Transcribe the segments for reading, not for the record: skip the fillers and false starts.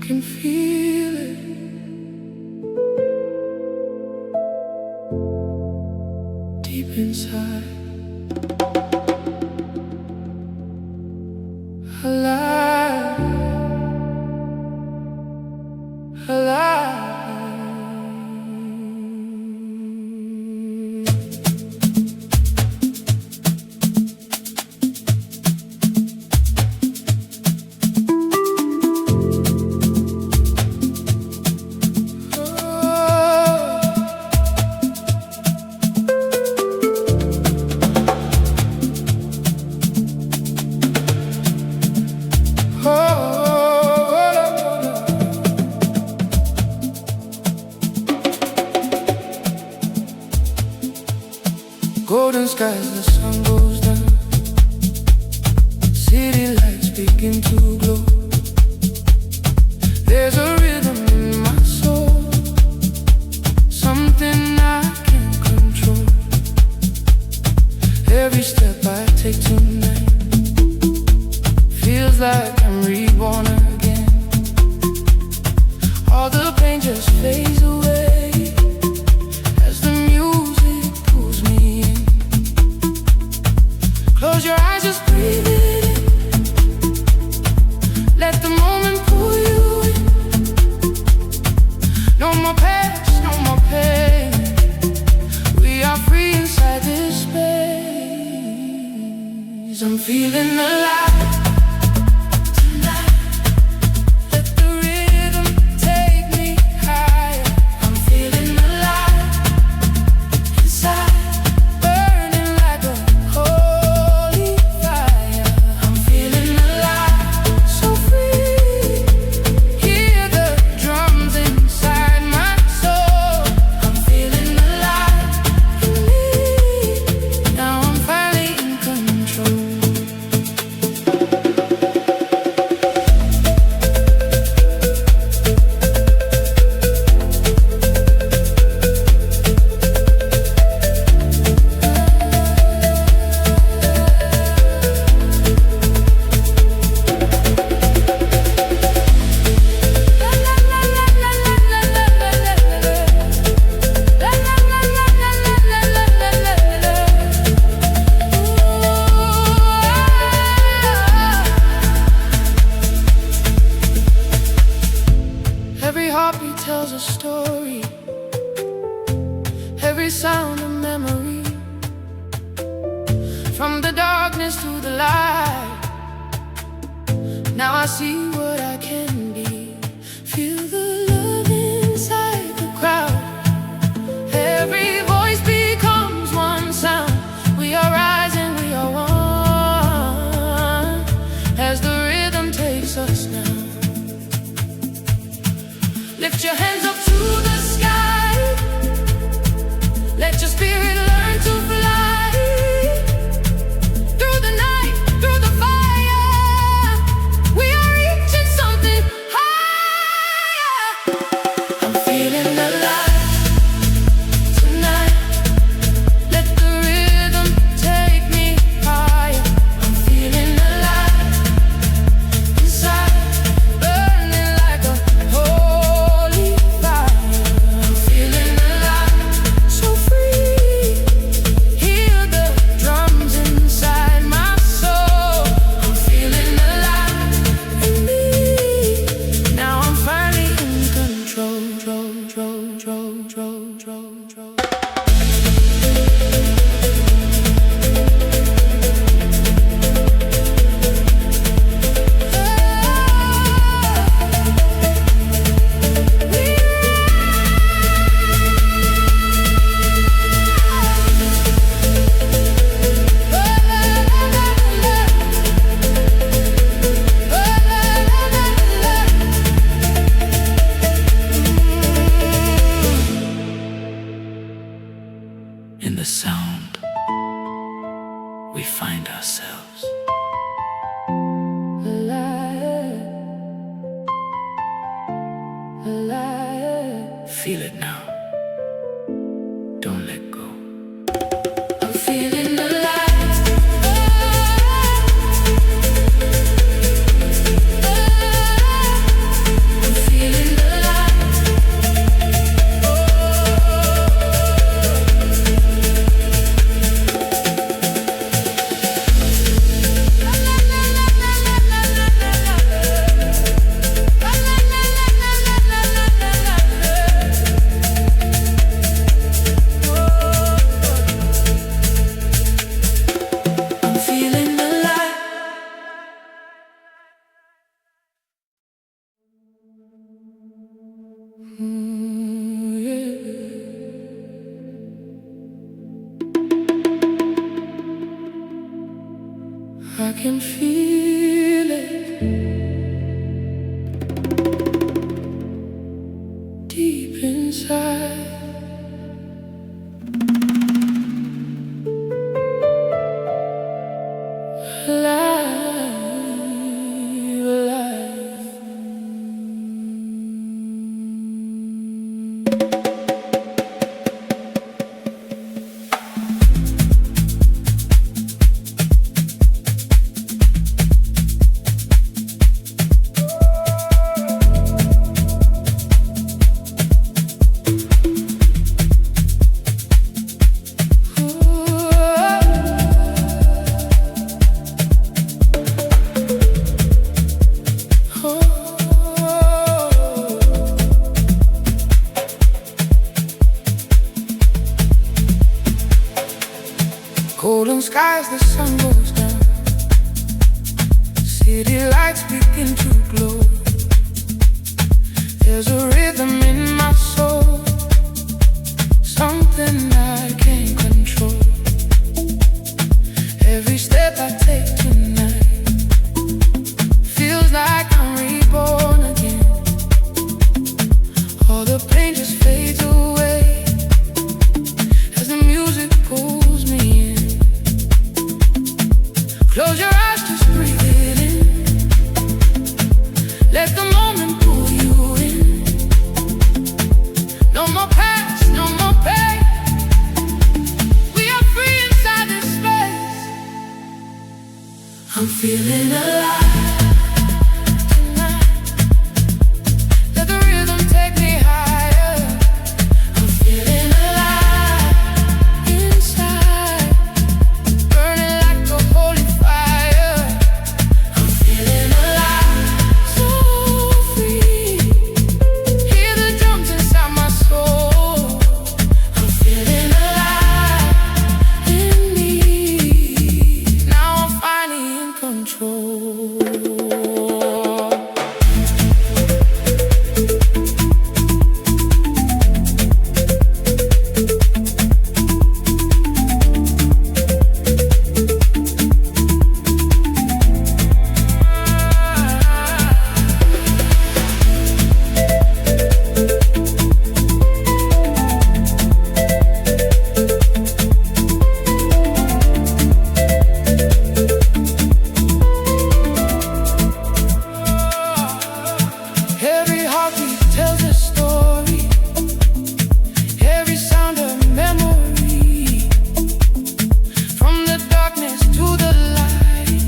can feel it. Deep inside, alive, alive. Golden skies, the sun goes down. City lights begin to glow. There's a rhythm in my soul, something I can't control. Every step I take tonight feels like I'm reborn again. All the pain just fades away. Close your eyes, just breathe it in. Let the moment pull you in. No more past, no more pain. We are free inside this space. I'm feeling alive. Every heartbeat tells a story, every sound a memory. From the darkness to the light, now I see what I can be. Feel the love inside the crowd. Every voice becomes one sound. We are rising, we are one, as the rhythm takes us now. Lift your hands up to the sky. Let your spirit learn to fly. Through the night, through the fire, we are reaching something higher. I'm feeling alive tonight. Let the rhythm take me higher. I'm feeling alive inside, burning like a holy fire. I'm feeling alive, so free. Hear the drums inside my soul. I'm feeling alive in me. Now I'm finally in control. In the sound, we find ourselves alive, alive. Feel it now. Don't let go. I'm feeling alive. I'm can feel it deep inside. Golden skies, the sun goes down. City lights begin to glow. There's a rhythm in my soul, something I can't control. Every step I take tonight feels like I'm reborn again. All the pain just fades away as the music pulls me in. Close your eyes, just breathe it in. Let the moment pull you in. No more past, no more pain. We are free inside this space. I'm feeling alive tonight. Let the rhythm take me higher. I'm feeling alive inside, burning like a holy fire. I'm feeling alive, so free. Hear the drums inside my soul. I'm feeling alive in me. Now I'm finally in control. Every heartbeat tells a story, every sound a memory. From the darkness to the light,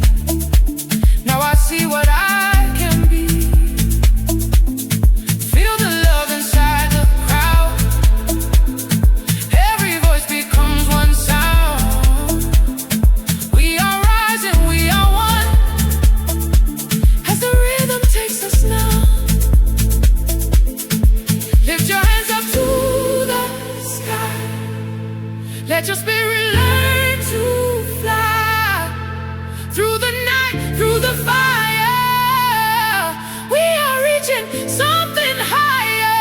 now I see what I can be. Feel the love inside the crowd. Every voice becomes one sound. We are rising, we are one, as the rhythm takes us now. Lift your hands up to the sky. Let your spirit learn to fly. Through the night, through the fire, we are reaching something higher.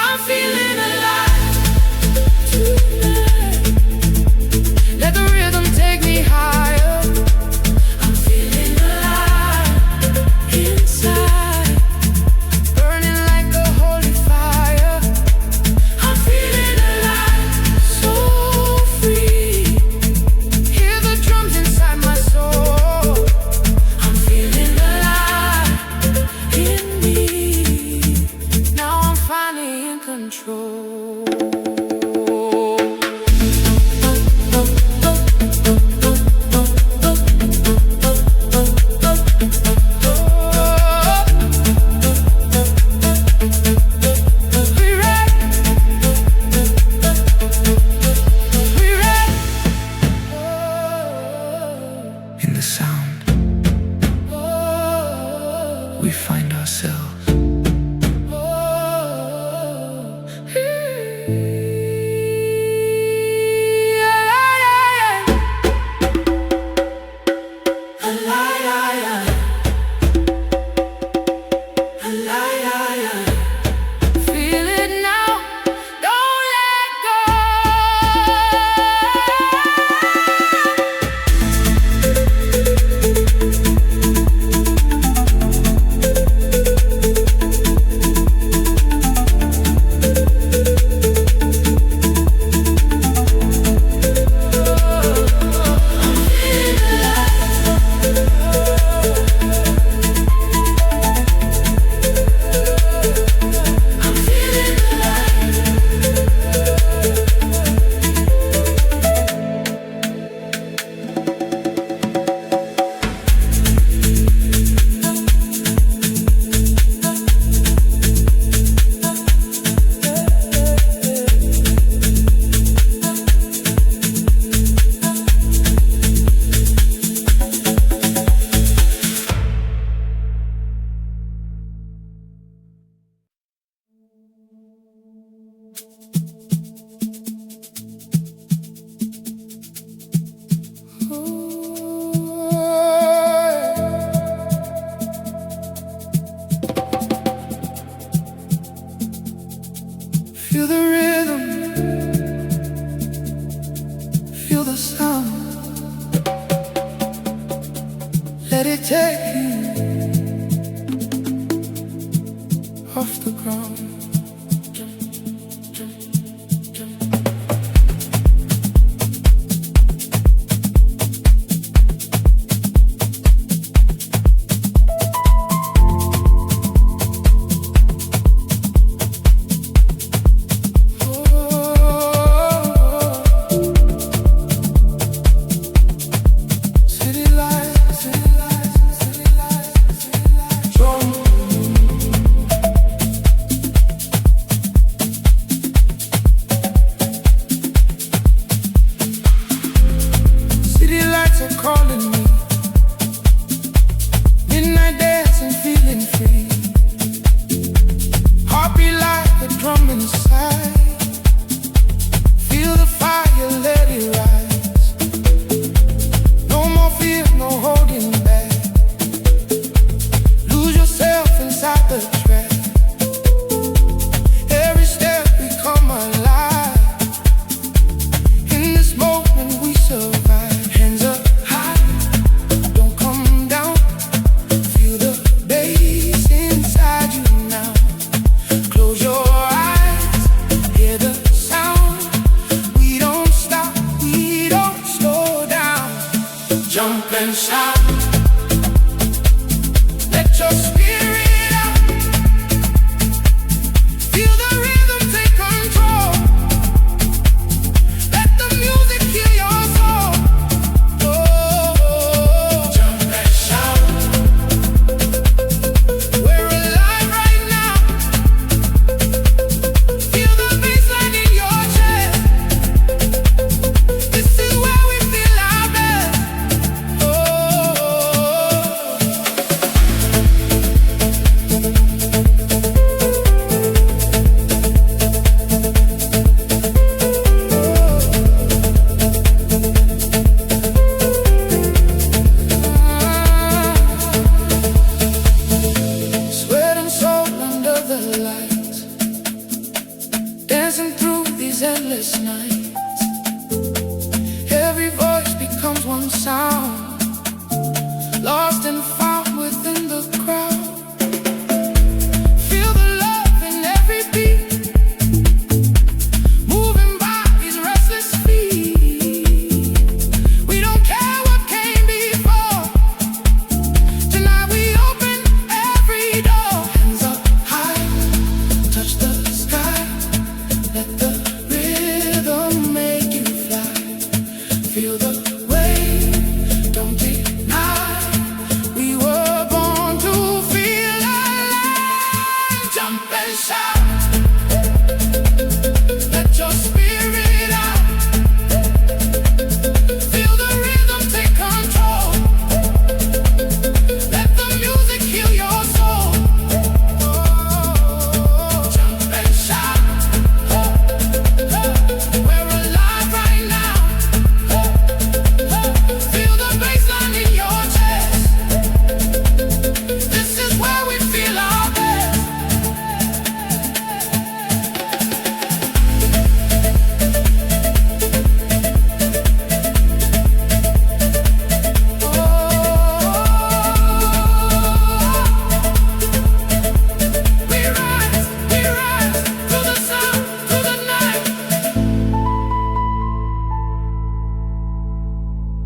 I'm feeling alive tonight. Let the rhythm take me higher. I'm feeling alive inside, burning like a holy fire. I'm feeling alive, so free. Hear the drums inside my soul. I'm feeling alive in me. Now I'm finally in control. We ready? We ready? In the sound, we find ourselves. Feel it now, don't let go. Feel the rhythm, feel the sound. Let it take you off the ground.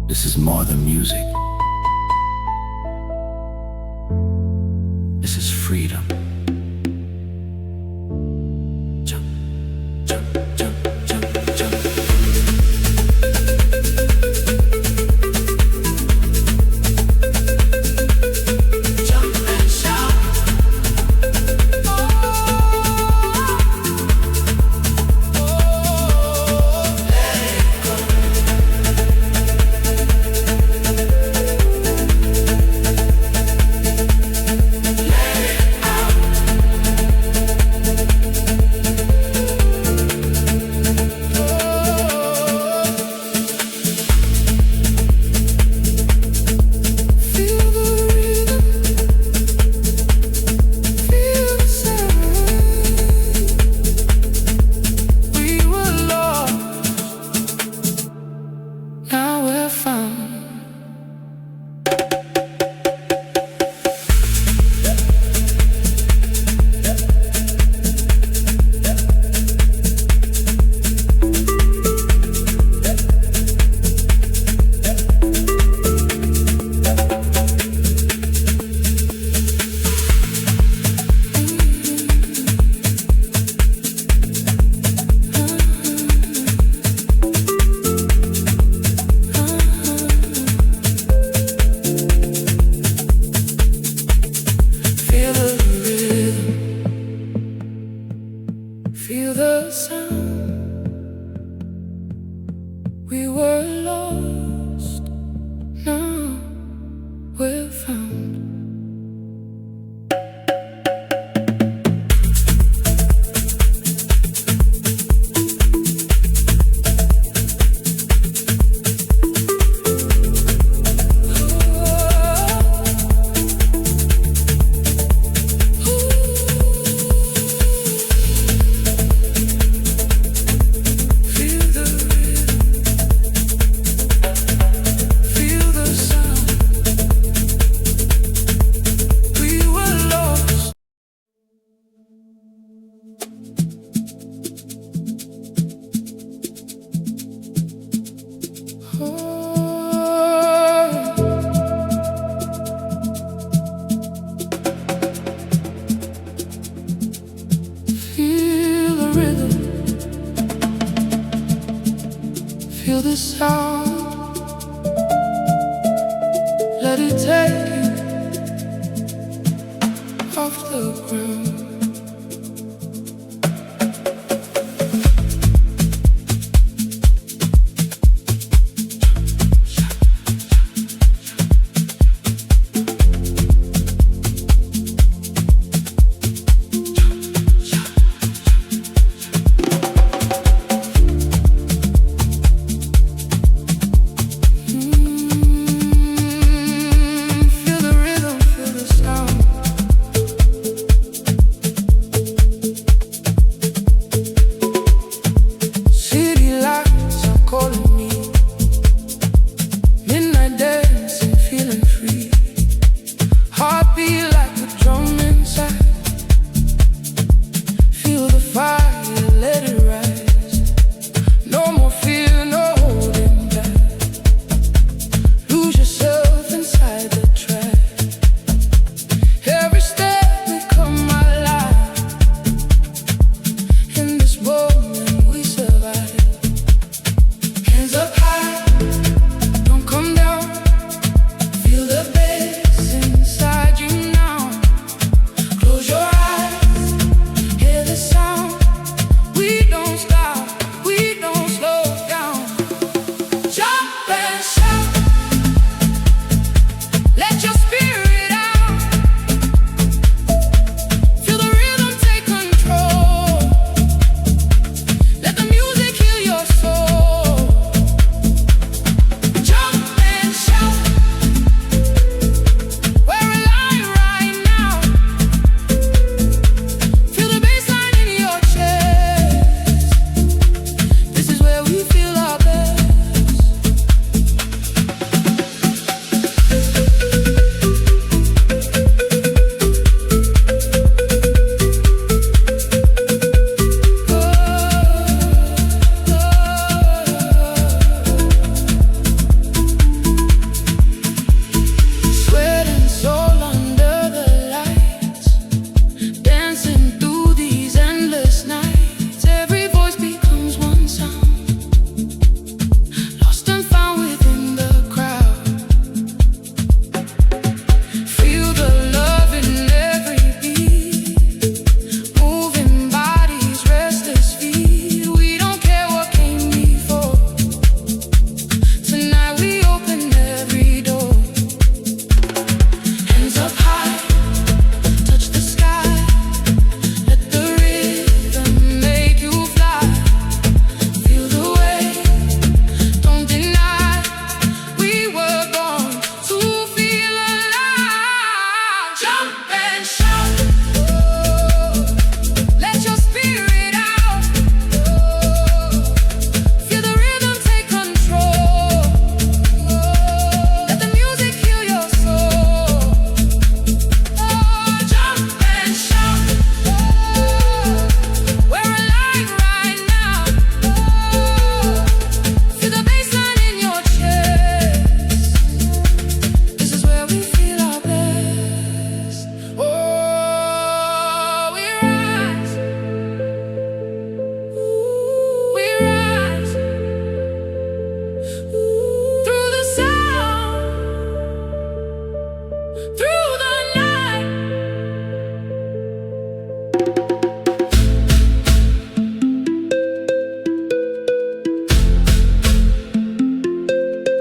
This is more than music. This is freedom. Jump, jump, jump, jump, jump. Jump and shout. Let it go. rhythm, feel the sound. Let it take you off the ground.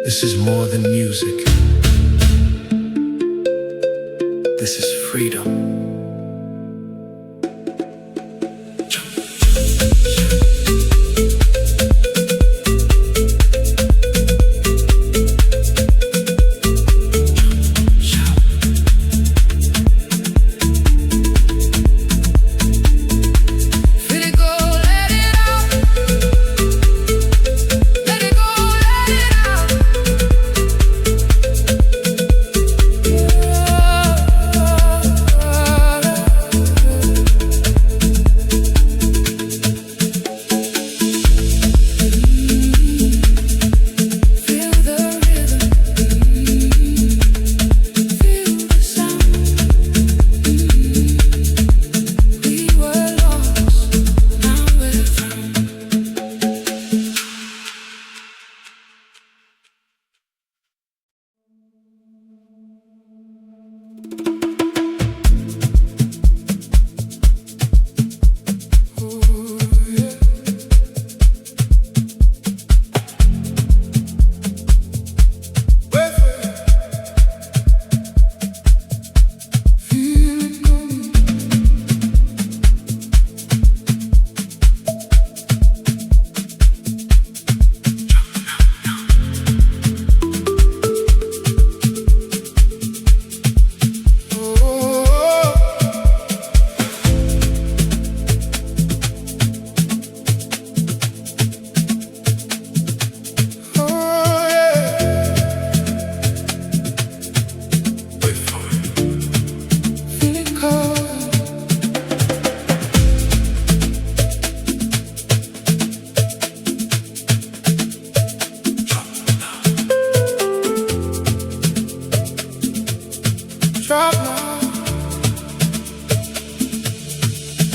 This is more than music. This is freedom.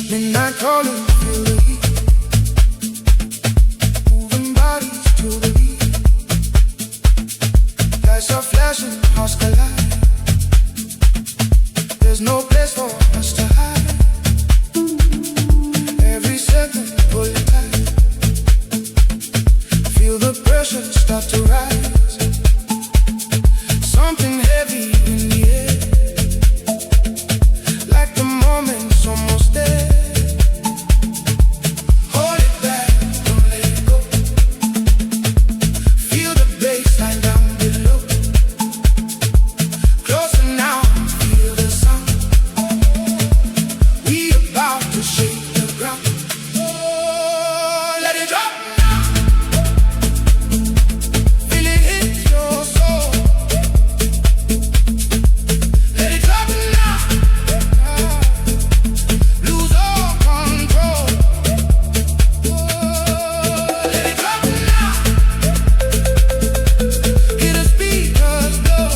Midnight calling, feel the heat. Moving bodies to the beat. Lights are flashing, hearts collide. There's no place for us to hide. Every second, pull it tight. Feel the pressure start to rise. Something heavy in the air. Like the moment's almost there. Hold it back, don't let it go. Feel the bassline down below. Closer now, feel the sound. We about to shake the ground. Oh, let it drop now. Feel it hit your soul. Let it drop now. Lose all control. Oh, let it drop now. Hear the speakers blow.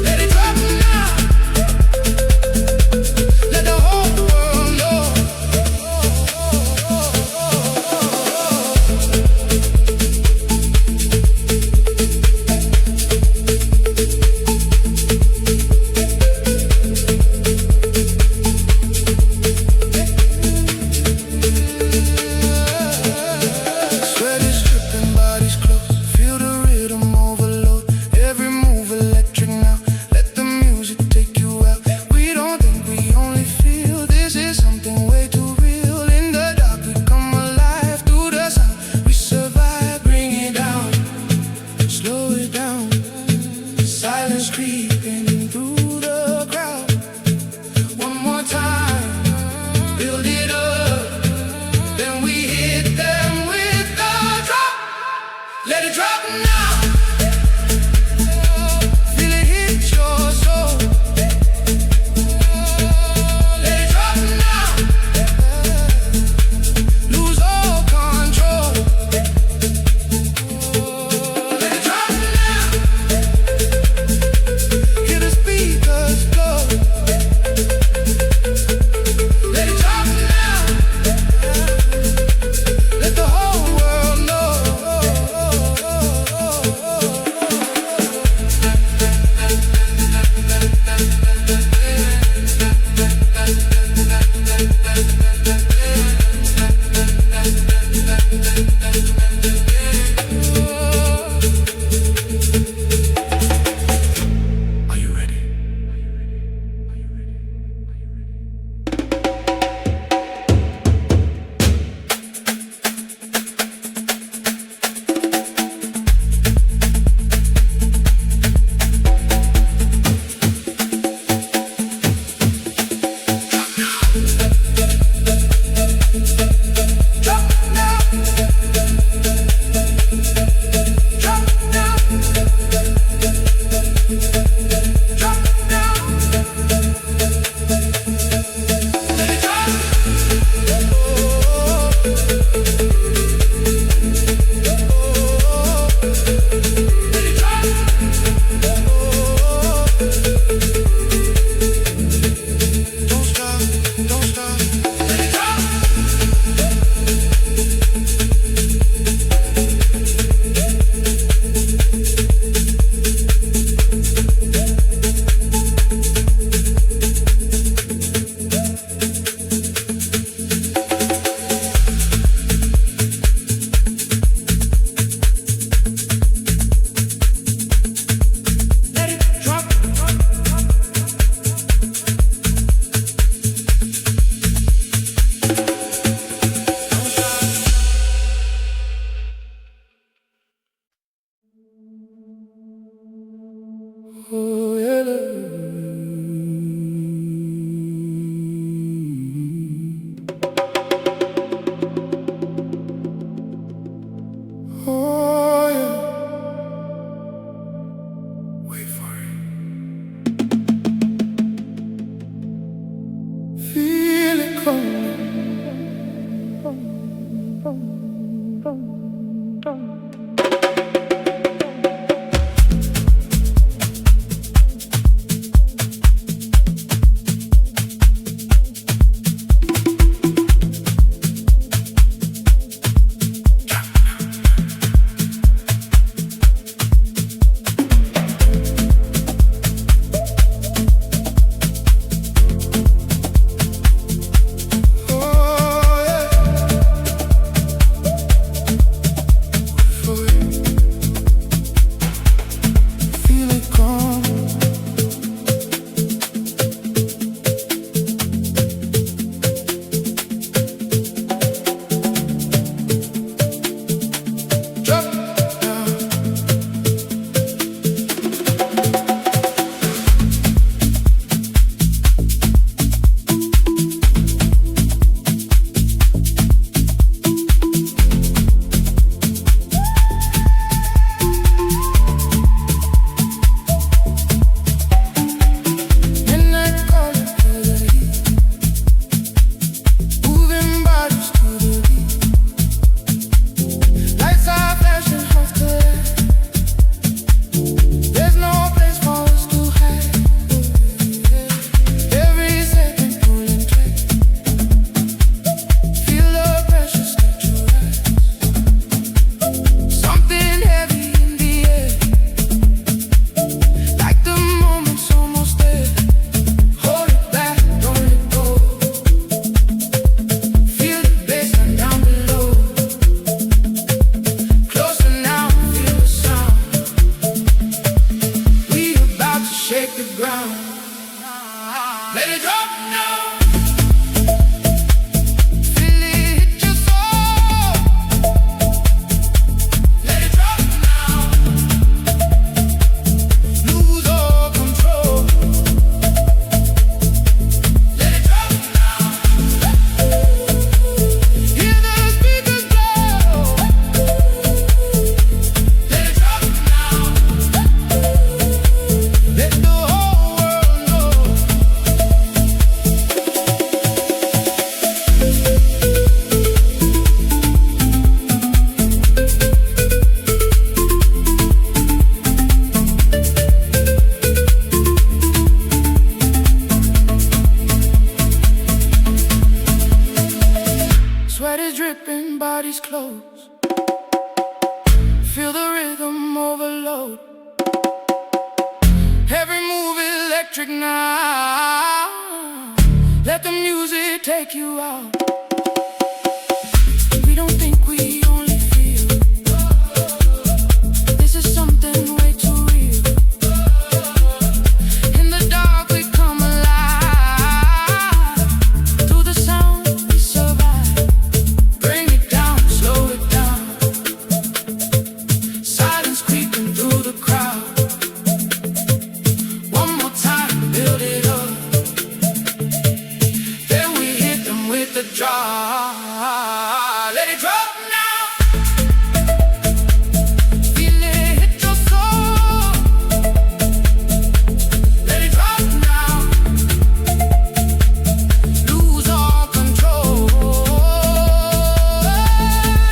Let it drop now. Let the whole world know. Sweat is dripping, bodies close. Feel the rhythm overload. Every move electric now. Let the music take you out. We don't think, we only feel. This is something way too real. In the dark we come alive. Through the sound we survive. Bring it down, slow it down. Silence creeping through the crowd. One more time, build it up. Then we hit them with the drop. Let it drop now. Feel it hit your soul. Let it drop now. Lose all control. Let it drop now. Hear the speakers blow. Let it drop now. Let the whole world know. Are you ready? Drop now. Drop now. Drop now. Let it drop. Let it drop. Don't stop, don't stop. Let it drop. Let it drop. Oh, yeah. Oh, yeah. Wait for it. Feel it coming. Let it drop now. Feel it hit your soul. Let it drop now. Lose all control. Let it drop now. Hear the speakers blow. Let it drop now. Let the whole world know. Sweat is dripping, body's close. Feel the rhythm overload. Every move electric now. Let the music take you out. We don't think we only feel. This is something way too real. In the dark we come alive. Through the sound we survive. Bring it down, slow it down. Silence creeping through the crowd. One more time, build it up. Then we hit them with the draw. Let it drop now. Feel it hit your soul. Let it drop now. Lose all control.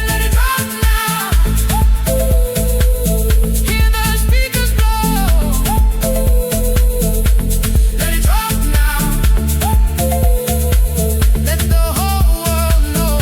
Let it drop now. Hear the speakers blow. Let it drop now. Let the whole world know.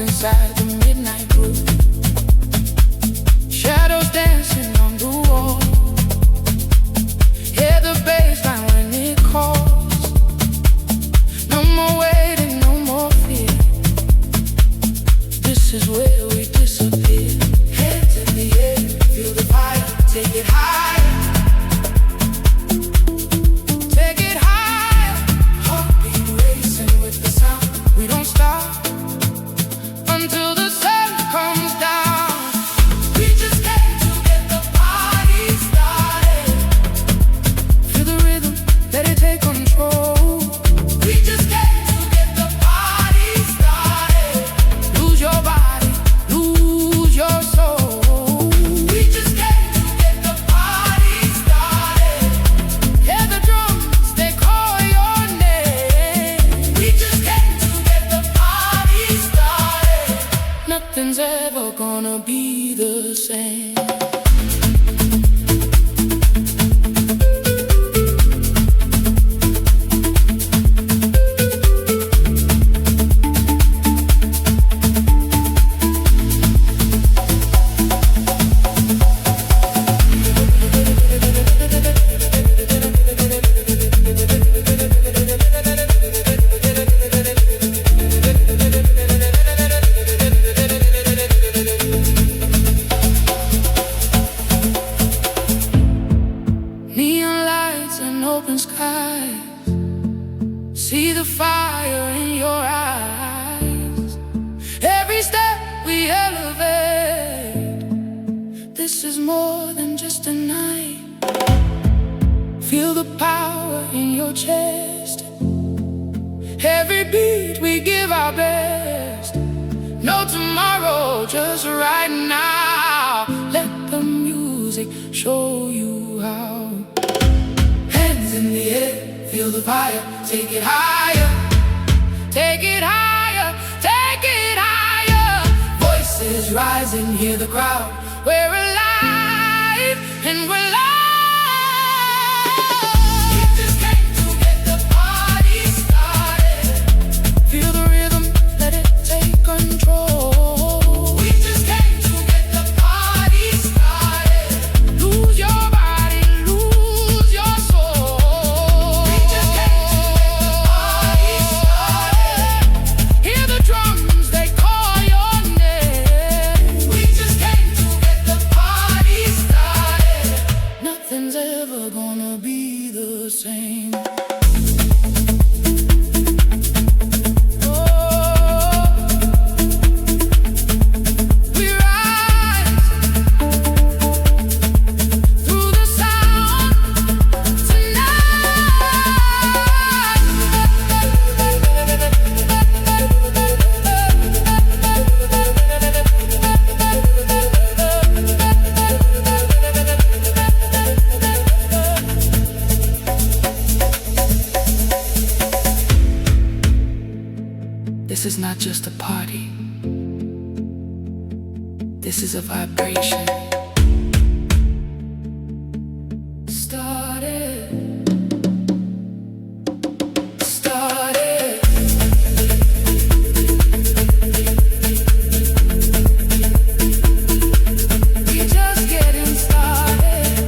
inside the midnight room. Shadows dancing on the wall. Hear the bassline when it calls. No more waiting, no more fear. This is where we disappear. Hands in the air, feel the fire, take it higher. Take it higher. Heartbeat racing with the sound. We don't stop until the sun comes down. We just came to get the party started. Feel the rhythm, let it take control. We just came to get the party started. Lose your body, lose your soul. We just came to get the party started. Hear the drums, they call your name. We just came to get the party started. Nothing's ever gonna be the same. Neon lights and open skies. See the fire in your eyes. Every step we elevate. This is more than just a night. Feel the power in your chest. Every beat we give our best. No tomorrow, just right now. Let the music show you how. Hands in the air, feel the fire, take it higher. Take it higher, take it higher. Voices rising, hear the crowd. We're alive and we're live. We just came to get the party started. Feel the rhythm, let it take control. We just came to get the party started. Lose your body, lose your soul. We just came to get the party started. Hear the drums, they call your name. We just came to get the party started. Nothing's ever gonna be the same. We rise through the sound This is not just a party. This is a vibration. Started. Started. We just getting started.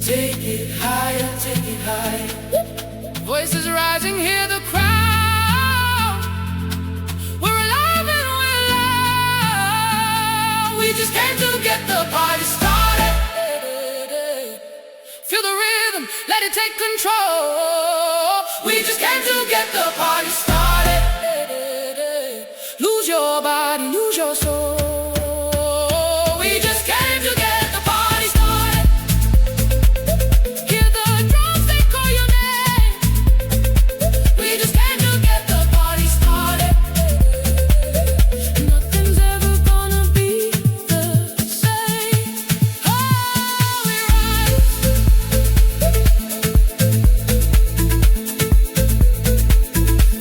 Take it higher, take it higher. Voices rising, hear the crowd. We're alive and we're loud. We just came to get the party started. Feel the rhythm, let it take control. We just came to get the party started. Lose your body, lose your soul. We just came to get the party started. Hear the drums, they call your name. We just came to get the party started. Nothing's ever gonna be the same. Oh, we rise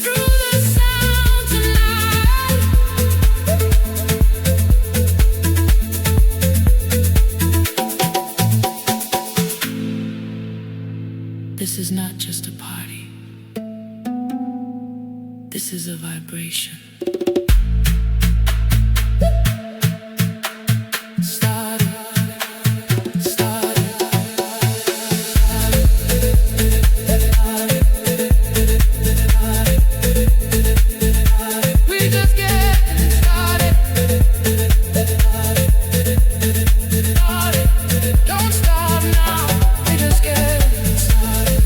through the sound tonight. This is not just a party. This is a vibration. Started, started. We just getting started. Started. Don't stop now. We just getting started.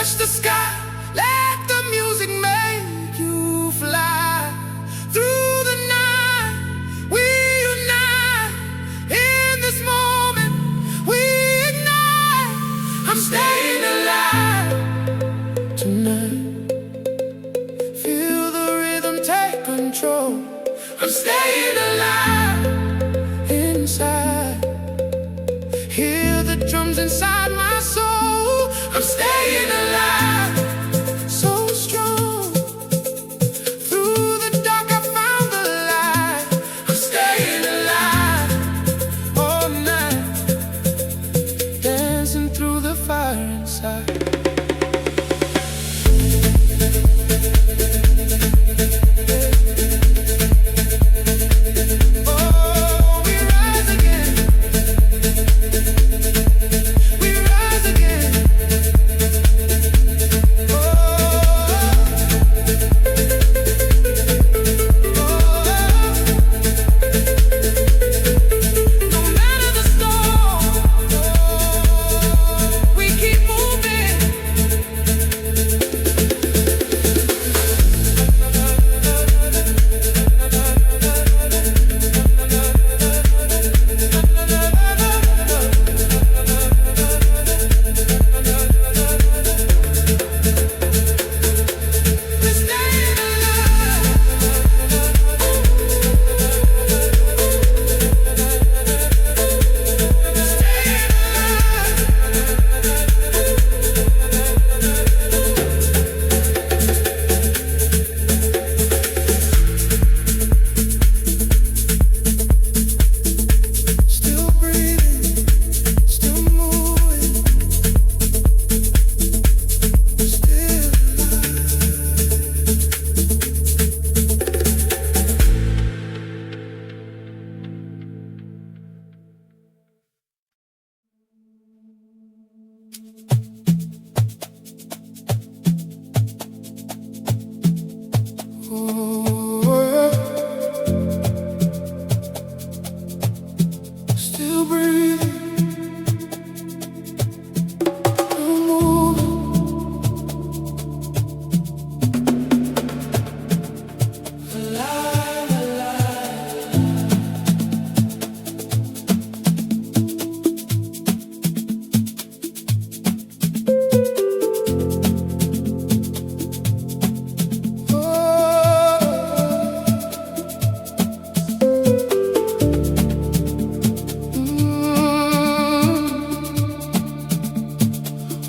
touch the sky, let the music make you fly. Through the night, we unite. In this moment, we ignite. I'm staying alive tonight. Feel the rhythm take control. I'm staying alive inside. Hear the drums inside my soul. I'm staying alive, so strong. Through the dark I found the light. I'm staying alive all night, dancing through the fire inside. Still breathing, still moving, alive, alive.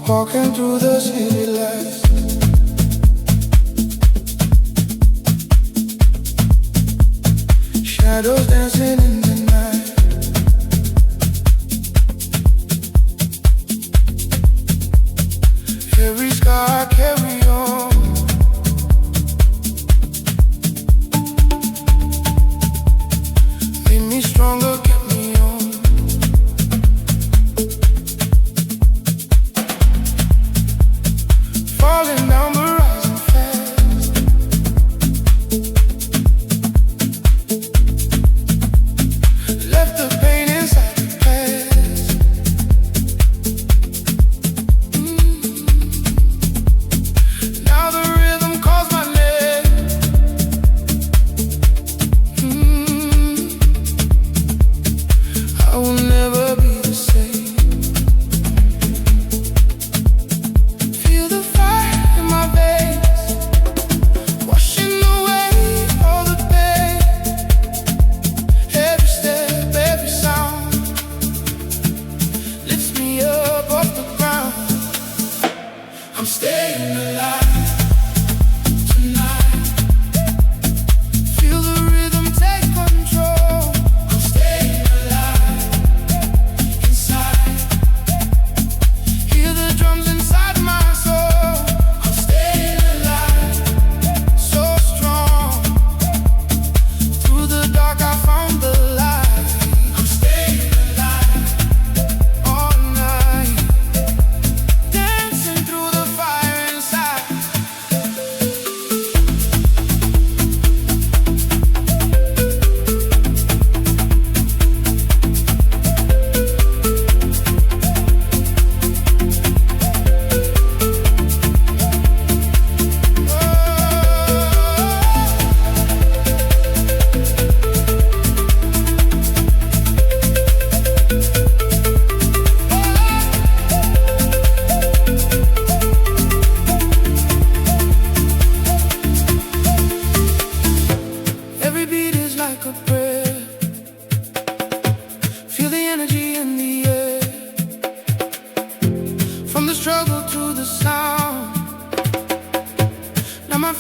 Walking through the city lights, shadows dancing in the night. Every scar I carry on, made me stronger, kept me on. Falling down the rising fast, left the pain inside the past. Now the rhythm calls my name. I will never be the same. Feel the fire in my veins, washing away all the pain. Every step, every sound lifts me up off the ground. I'm staying alive tonight. Feel the rhythm take control. I'm staying alive inside. Hear the drums inside my soul. I'm staying alive, so strong. Through the dark I found the light. I'm staying alive all night, dancing through the fire inside.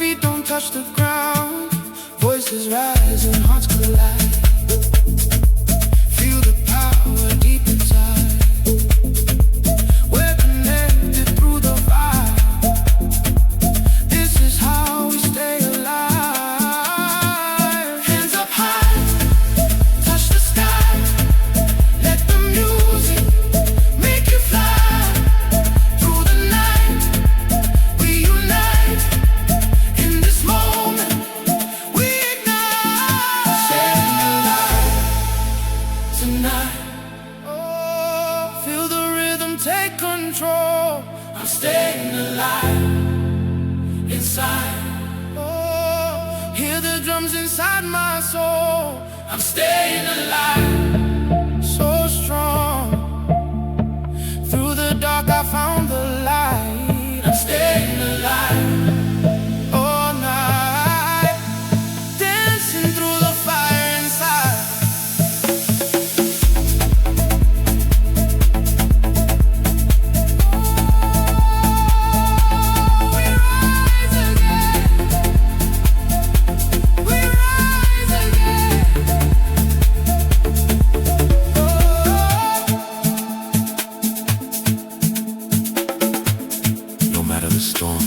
feet don't touch the ground. Voices rise and hearts collide. Feel the power deep inside. We're connected through the vibe. This is how we stay alive. Hands up high, touch the sky. Let the music make you fly. Through the night, we unite. In this moment, we ignite. Staying alive tonight. Oh, feel the rhythm take control. I'm staying alive inside. Oh, hear the drums inside my soul. I'm staying alive, so strong. Through the dark I found the light. I'm staying alive all night, dancing through the fire inside. We rise again. We rise again. No matter the storm,